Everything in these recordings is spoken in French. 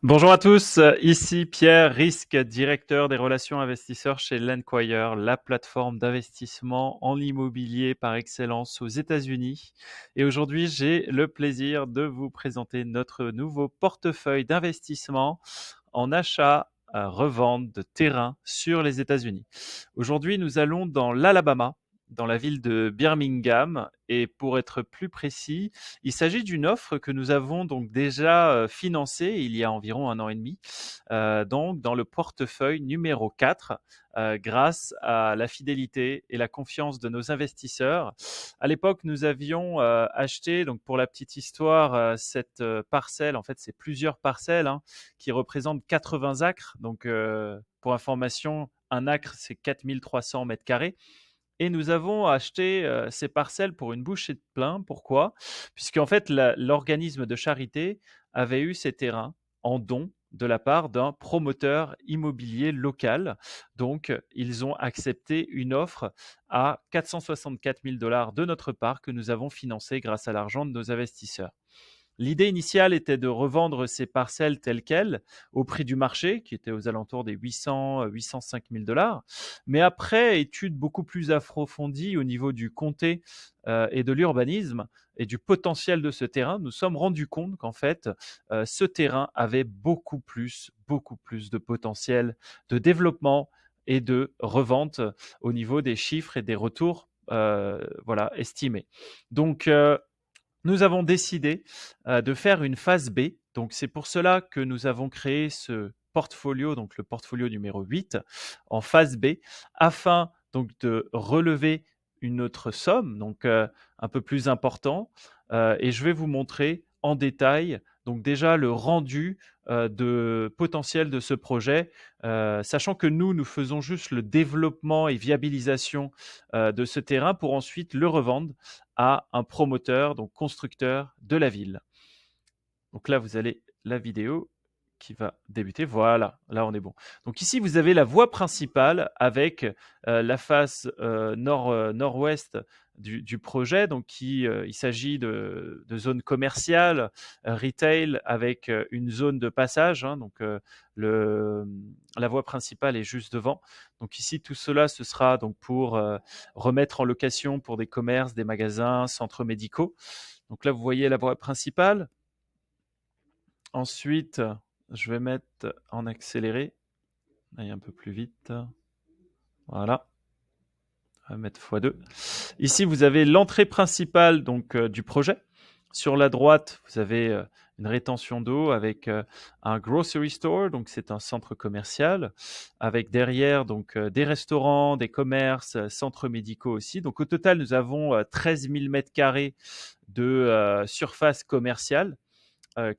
Bonjour à tous, ici Pierre Risque, directeur des relations investisseurs chez Lenquire, la plateforme d'investissement en immobilier par excellence aux États-Unis. Et aujourd'hui, j'ai le plaisir de vous présenter notre nouveau portefeuille d'investissement en achat, revente de terrain sur les États-Unis. Aujourd'hui, nous allons dans l'Alabama, dans la ville de Birmingham, et pour être plus précis, il s'agit d'une offre que nous avons donc déjà financée il y a environ un an et demi, donc dans le portefeuille numéro 4, grâce à la fidélité et la confiance de nos investisseurs. À l'époque, nous avions acheté, donc pour la petite histoire, cette parcelle, en fait c'est plusieurs parcelles, hein, qui représentent 80 acres. Donc pour information, un acre c'est 4300 mètres carrés. Et nous avons acheté ces parcelles pour une bouchée de pain. Pourquoi? Puisqu'en fait, l'organisme de charité avait eu ces terrains en don de la part d'un promoteur immobilier local. Donc, ils ont accepté une offre à 464 000 dollars de notre part que nous avons financé grâce à l'argent de nos investisseurs. L'idée initiale était de revendre ces parcelles telles quelles au prix du marché, qui était aux alentours des 805 000 dollars. Mais après étude beaucoup plus approfondie au niveau du comté et de l'urbanisme et du potentiel de ce terrain, nous sommes rendus compte qu'en fait, ce terrain avait beaucoup plus de potentiel de développement et de revente au niveau des chiffres et des retours voilà, estimés. Donc, nous avons décidé de faire une phase B. Donc, c'est pour cela que nous avons créé ce portfolio, donc le portfolio numéro 8, en phase B, afin donc de relever une autre somme, donc un peu plus important. Et je vais vous montrer en détail, donc déjà le rendu de potentiel de ce projet, sachant que nous faisons juste le développement et viabilisation de ce terrain pour ensuite le revendre à un promoteur, donc constructeur de la ville. Donc là, vous allez la vidéo qui va débuter. Voilà, là on est bon. Donc ici, vous avez la voie principale avec la face nord-ouest du projet. Donc il s'agit de zones commerciales, retail, avec une zone de passage. Hein, donc la voie principale est juste devant. Donc ici, tout cela, ce sera donc pour remettre en location pour des commerces, des magasins, centres médicaux. Donc là, vous voyez la voie principale. Ensuite, je vais mettre en accéléré. Allez, un peu plus vite. Voilà. On va mettre x2. Ici, vous avez l'entrée principale donc, du projet. Sur la droite, vous avez une rétention d'eau avec un grocery store, donc c'est un centre commercial, avec derrière donc des restaurants, des commerces, centres médicaux aussi. Donc au total, nous avons 13 000 mètres carrés de surface commerciale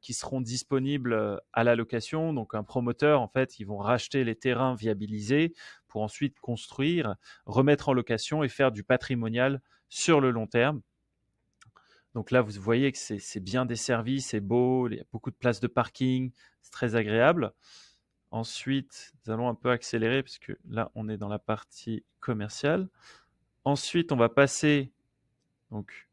qui seront disponibles à la location. Donc un promoteur, en fait, ils vont racheter les terrains viabilisés pour ensuite construire, remettre en location et faire du patrimonial sur le long terme. Donc là, vous voyez que c'est bien desservi, c'est beau, il y a beaucoup de places de parking, c'est très agréable. Ensuite, nous allons un peu accélérer parce que là, on est dans la partie commerciale. Ensuite, on va passer donc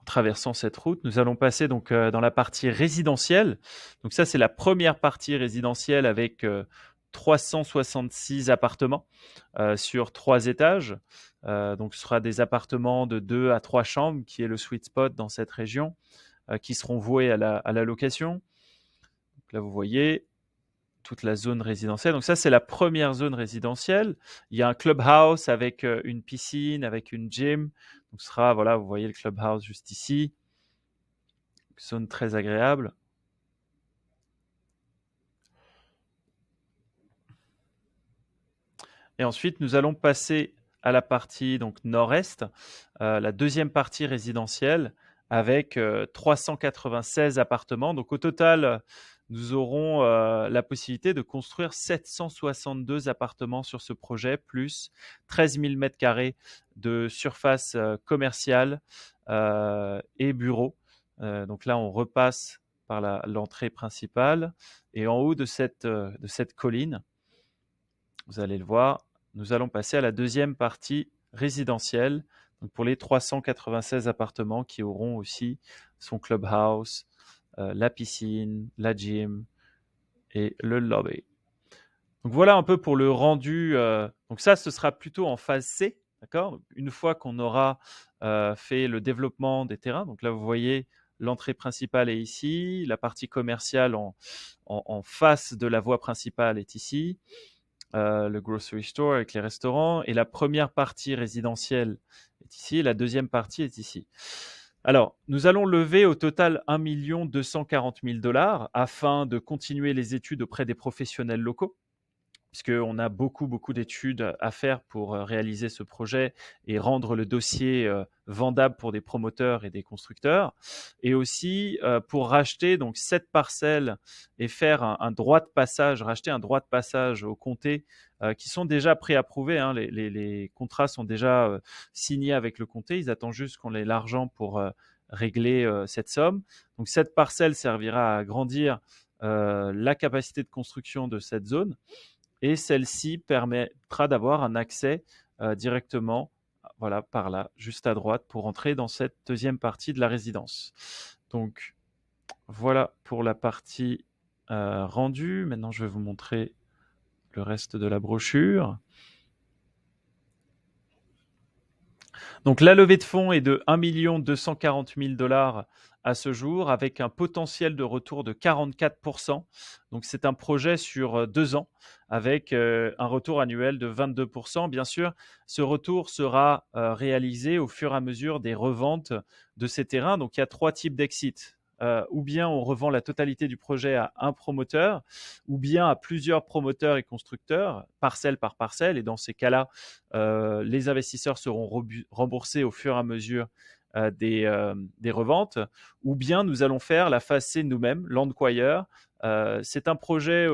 traversant cette route, nous allons passer donc dans la partie résidentielle. Donc ça, c'est la première partie résidentielle avec 366 appartements sur 3 étages. Donc ce sera des appartements de 2 à 3 chambres, qui est le sweet spot dans cette région, qui seront voués à la location. Donc là, vous voyez toute la zone résidentielle. Donc ça, c'est la première zone résidentielle. Il y a un clubhouse avec une piscine, avec une gym. Donc ce sera, voilà, vous voyez le clubhouse juste ici. Zone très agréable. Et ensuite, nous allons passer à la partie donc nord-est, la deuxième partie résidentielle, avec 396 appartements. Donc au total, nous aurons la possibilité de construire 762 appartements sur ce projet, plus 13 000 mètres carrés de surface commerciale et bureaux. Donc là, on repasse par l'entrée principale. Et en haut de cette colline, vous allez le voir, nous allons passer à la deuxième partie résidentielle, donc pour les 396 appartements qui auront aussi son clubhouse, la piscine, la gym, et le lobby. Donc voilà un peu pour le rendu. Donc ça, ce sera plutôt en phase C, d'accord? Une fois qu'on aura fait le développement des terrains. Donc là, vous voyez, l'entrée principale est ici, la partie commerciale en face de la voie principale est ici, le grocery store avec les restaurants, et la première partie résidentielle est ici, et la deuxième partie est ici. Alors, nous allons lever au total 1 240 000 $ afin de continuer les études auprès des professionnels locaux, puisqu'on a beaucoup d'études à faire pour réaliser ce projet et rendre le dossier vendable pour des promoteurs et des constructeurs, et aussi pour racheter donc 7 parcelles et faire un droit de passage, racheter un droit de passage au comté qui sont déjà préapprouvés, hein. Les contrats sont déjà signés avec le comté, ils attendent juste qu'on ait l'argent pour régler cette somme. Donc cette parcelle servira à agrandir la capacité de construction de cette zone, et celle-ci permettra d'avoir un accès directement, voilà, par là, juste à droite, pour entrer dans cette deuxième partie de la résidence. Donc voilà pour la partie rendue. Maintenant, je vais vous montrer le reste de la brochure. Donc la levée de fonds est de 1 240 000 $ à ce jour, avec un potentiel de retour de 44%. Donc c'est un projet sur 2 ans, avec un retour annuel de 22%. Bien sûr, ce retour sera réalisé au fur et à mesure des reventes de ces terrains. Donc il y a 3 types d'exit. Ou bien on revend la totalité du projet à un promoteur, ou bien à plusieurs promoteurs et constructeurs, parcelle par parcelle. Et dans ces cas-là, les investisseurs seront remboursés au fur et à mesure des reventes, ou bien nous allons faire la phase C nous-mêmes, Landquire. C'est un projet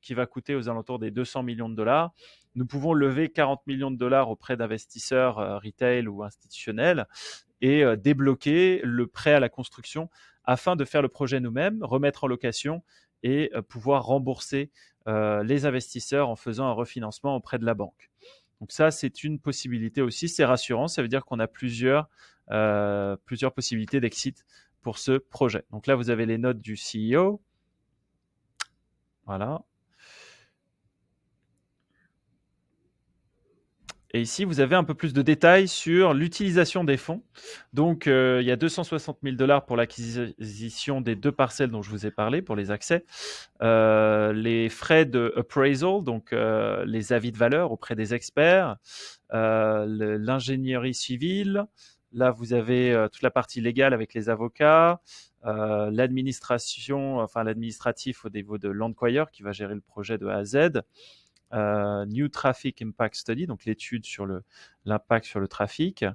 qui va coûter aux alentours des 200 millions de dollars. Nous pouvons lever 40 millions de dollars auprès d'investisseurs retail ou institutionnels et débloquer le prêt à la construction afin de faire le projet nous-mêmes, remettre en location et pouvoir rembourser les investisseurs en faisant un refinancement auprès de la banque. Donc ça, c'est une possibilité aussi. C'est rassurant. Ça veut dire qu'on a plusieurs possibilités d'exit pour ce projet. Donc là, vous avez les notes du CEO. Voilà. Et ici, vous avez un peu plus de détails sur l'utilisation des fonds. Donc, il y a 260 000 $ pour l'acquisition des 2 parcelles dont je vous ai parlé, pour les accès. Les frais de appraisal, donc les avis de valeur auprès des experts, l'ingénierie civile. Là, vous avez toute la partie légale avec les avocats, l'administration, enfin l'administratif au niveau de Landquire qui va gérer le projet de A à Z. New Traffic Impact Study, donc l'étude sur l'impact sur le trafic,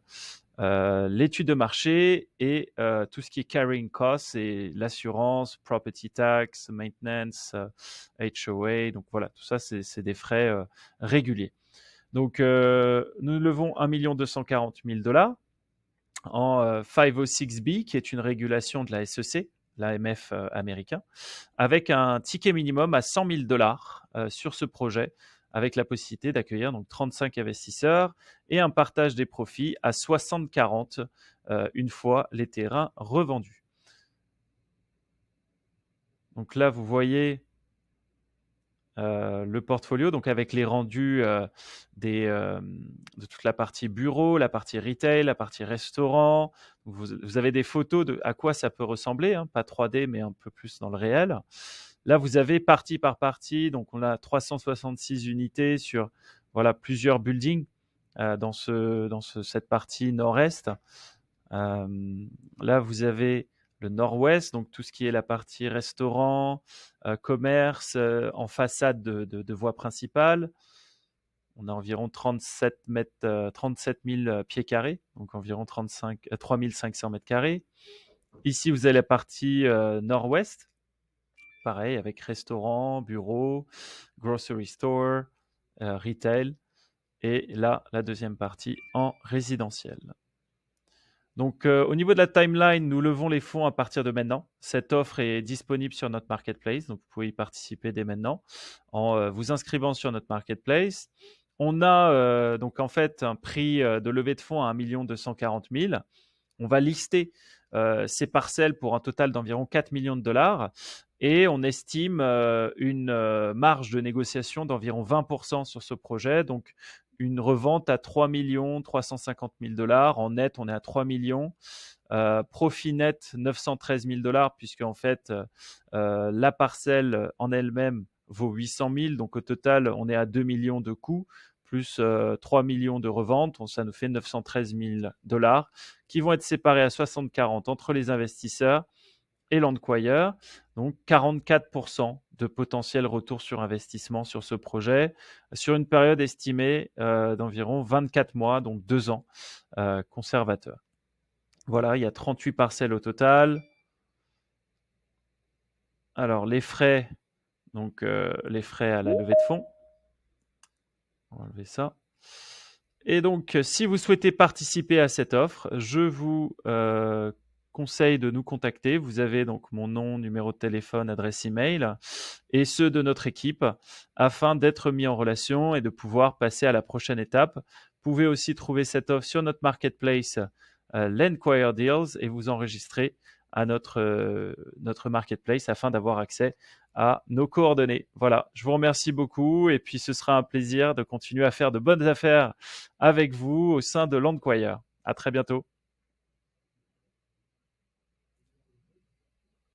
l'étude de marché et tout ce qui est carrying costs, et l'assurance, property tax, maintenance, HOA. Donc voilà, tout ça, c'est des frais réguliers. Donc nous levons 1 240 000 $ en 506B, qui est une régulation de la SEC, l'AMF américain, avec un ticket minimum à 100 000 $ sur ce projet, avec la possibilité d'accueillir donc 35 investisseurs et un partage des profits à 60-40 une fois les terrains revendus. Donc là, vous voyez le portfolio, donc avec les rendus de toute la partie bureau, la partie retail, la partie restaurant. Vous avez des photos de à quoi ça peut ressembler, hein, pas 3D, mais un peu plus dans le réel. Là, vous avez partie par partie, donc on a 366 unités sur voilà, plusieurs buildings dans cette partie nord-est. Là, vous avez le nord-ouest, donc tout ce qui est la partie restaurant, commerce, en façade de voie principale. On a environ 37 000 pieds carrés, donc environ 3 500 mètres carrés. Ici, vous avez la partie nord-ouest, pareil, avec restaurant, bureau, grocery store, retail. Et là, la deuxième partie en résidentiel. Donc, au niveau de la timeline, nous levons les fonds à partir de maintenant. Cette offre est disponible sur notre marketplace, donc vous pouvez y participer dès maintenant en vous inscrivant sur notre marketplace. On a donc en fait un prix de levée de fonds à 1 240 000. On va lister ces parcelles pour un total d'environ 4 millions de dollars et on estime une marge de négociation d'environ 20% sur ce projet. Donc, une revente à 3 350 000 dollars. En net, on est à 3 millions. Profit net 913 000 dollars, puisque en fait, la parcelle en elle-même vaut 800 000. Donc, au total, on est à 2 millions de coûts, plus 3 millions de revente. Ça nous fait 913 000 dollars qui vont être séparés à 60-40 entre les investisseurs et l'Endquire. Donc, 44% de potentiel retour sur investissement sur ce projet, sur une période estimée d'environ 24 mois, donc 2 ans conservateur. Voilà, il y a 38 parcelles au total. Alors, les frais, donc les frais à la levée de fonds. On va enlever ça. Et donc, si vous souhaitez participer à cette offre, je vous conseille de nous contacter. Vous avez donc mon nom, numéro de téléphone, adresse email et ceux de notre équipe afin d'être mis en relation et de pouvoir passer à la prochaine étape. Vous pouvez aussi trouver cette offre sur notre marketplace l'Enquire Deals et vous enregistrer à notre marketplace afin d'avoir accès à nos coordonnées. Voilà, je vous remercie beaucoup et puis ce sera un plaisir de continuer à faire de bonnes affaires avec vous au sein de l'Enquire. À très bientôt.